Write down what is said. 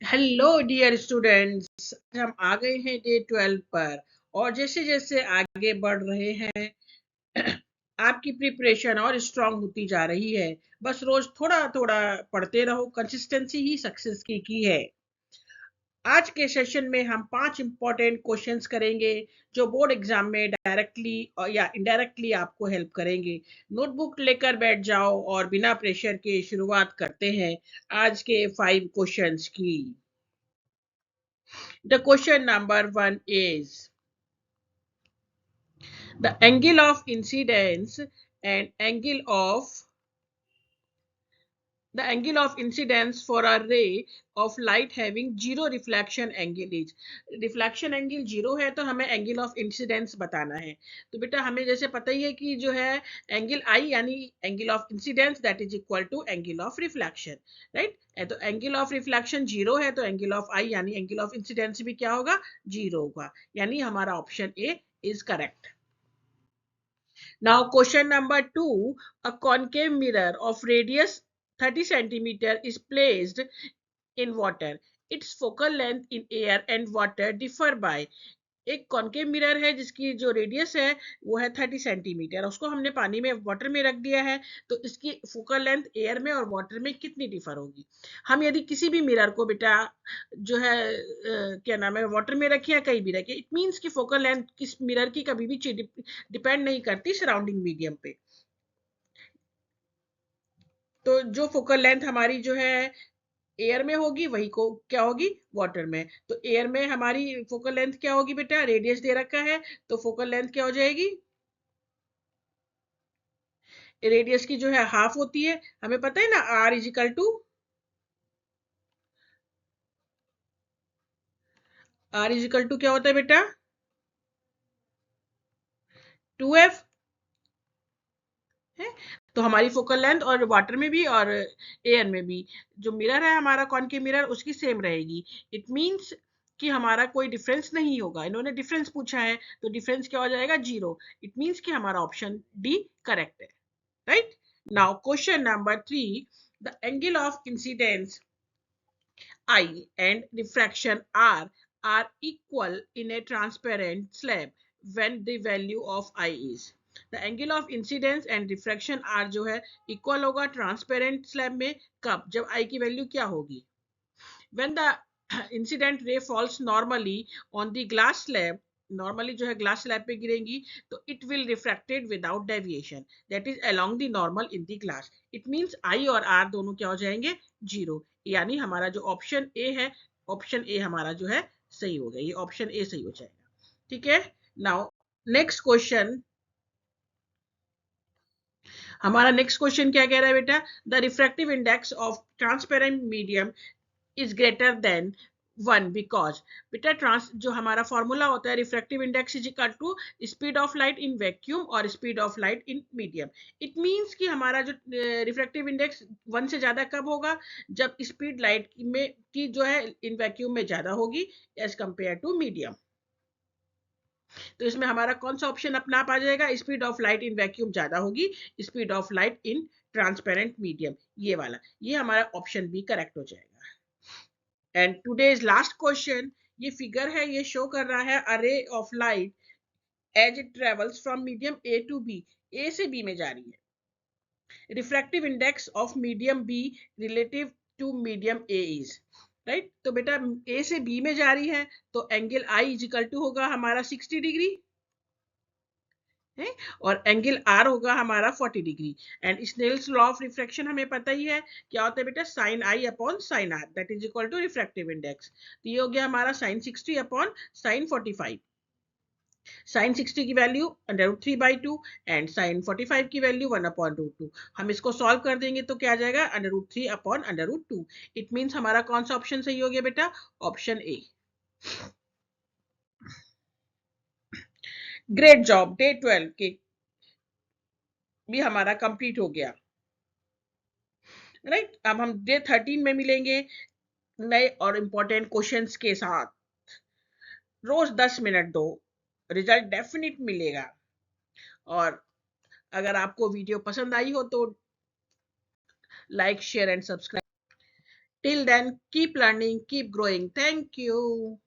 Hello dear students, हम आ गए हैं डे 12 पर। और जैसे जैसे आगे बढ़ रहे हैं आपकी प्रिपरेशन और स्ट्रांग होती जा रही है। बस रोज थोड़ा थोड़ा पढ़ते रहो, कंसिस्टेंसी ही सक्सेस की है। आज के सेशन में हम 5 इंपॉर्टेंट क्वेश्चंस करेंगे जो बोर्ड एग्जाम में डायरेक्टली या इनडायरेक्टली आपको हेल्प करेंगे। नोटबुक लेकर बैठ जाओ और बिना प्रेशर के शुरुआत करते हैं आज के 5 क्वेश्चंस की। The question number 1 is the angle of incidence and angle of incidence for a ray of light having zero reflection angle is। Reflection angle zero है तो हमें एंगल ऑफ इंसिडेंस बताना है। तो बेटा हमें जैसे पता ही है कि जो है एंगल आई यानी angle of incidence that is equal to angle of reflection, right. तो एंगल ऑफ रिफ्लेक्शन जीरो है तो एंगल ऑफ आई यानी एंगल ऑफ इंसिडेंस भी क्या होगा, जीरो होगा। यानी हमारा option A is correct. Now question number 2, a concave mirror of radius 30 centimeter is placed in water. Its focal length in air and water differ by। एक concave mirror है जिसकी जो रेडियस है वो है 30 सेंटीमीटर, उसको हमने पानी में वाटर में रख दिया है, तो इसकी फोकल लेंथ एयर में और वाटर में कितनी डिफर होगी। हम यदि किसी भी मिरर को बेटा जो है क्या नाम है वाटर में रखे या कहीं भी रखे, इट मींस कि फोकल लेंथ किस मिरर की कभी भी डिपेंड नहीं करती सराउंडिंग मीडियम पे। तो जो फोकल लेंथ हमारी जो है एयर में होगी वही को क्या होगी वाटर में। तो एयर में हमारी फोकल लेंथ क्या होगी बेटा, रेडियस दे रखा है तो फोकल लेंथ क्या हो जाएगी, रेडियस की जो है हाफ होती है। हमें पता है ना आर इजिकल टू क्या होता है बेटा, 2f है। तो हमारी फोकल लेंथ और वाटर में भी और एयर में भी जो मिरर है हमारा कॉनकेव मिरर उसकी सेम रहेगी। इट मींस कि हमारा कोई डिफरेंस नहीं होगा। इन्होंने डिफरेंस पूछा है तो डिफरेंस क्या हो जाएगा, जीरो। इट मींस कि हमारा ऑप्शन डी करेक्ट है, right. Now question number 3, the angle of incidence I and diffraction R are equal in a transparent slab when the value of I is। The angle of incidence and diffraction R जो है equal होगा transparent slab में कब, जब I की value क्या होगी, when the incident ray falls normally on the glass slab। Normally जो है ग्लास स्लैब पे गिरेंगी तो it will refracted without deviation that is along the normal in the glass. It means I और are दोनों क्या हो जाएंगे, जीरो। यानी हमारा जो ऑप्शन ए है, ऑप्शन ए हमारा जो है सही हो गया, ये ऑप्शन ए सही हो जाएगा, ठीक है। नाउ नेक्स्ट क्वेश्चन, हमारा नेक्स्ट क्वेश्चन क्या कह रहा है बेटा, the refractive index of transparent medium is greater than 1 because. बेटा ट्रांस जो हमारा फॉर्मूला होता है refractive index is equal to speed of light in vacuum और speed of light in medium. It means कि हमारा जो रिफ्रैक्टिव इंडेक्स 1 से ज्यादा कब होगा, जब स्पीड लाइट में की जो है इन वैक्यूम में ज्यादा होगी एज कंपेयर टू मीडियम। तो इसमें हमारा कौन सा ऑप्शन अपना आप आ जाएगा, speed of light in vacuum ज्यादा होगी speed of light in transparent medium, ये वाला, ये हमारा ऑप्शन बी करेक्ट हो जाएगा। एंड टुडेज लास्ट क्वेश्चन, ये फिगर है, ये शो कर रहा है a ray of light as it travels from medium A to B, A से बी में जा रही है। Refractive index of medium B relative to medium A is, right. तो बेटा ए से बी में जा रही है तो एंगल आई इजिकल टू होगा हमारा 60 डिग्री है, और एंगल आर होगा हमारा 40 degree. And Snell's law of refraction हमें पता ही है, क्या होता है बेटा, sine i upon sine r that is equal to refractive index. तो ये हो गया हमारा साइन 60 अपॉन साइन 45। साइन 60 की वैल्यू √3/2 एंड साइन 45 की वैल्यू 1/√2। हम इसको सॉल्व कर देंगे तो क्या आ जाएगा, √3 अपॉन √2। इट मींस हमारा कौन सा ऑप्शन सही हो गया बेटा, option A. Great job, day 12 के भी हमारा कंप्लीट हो गया, राइट। अब हम डे 13 में मिलेंगे नए और इंपॉर्टेंट क्वेश्चंस के साथ। रोज 10 मिनट दो, रिजल्ट डेफिनेट मिलेगा। और अगर आपको वीडियो पसंद आई हो तो like share and subscribe. Till then, keep learning, keep growing. Thank you.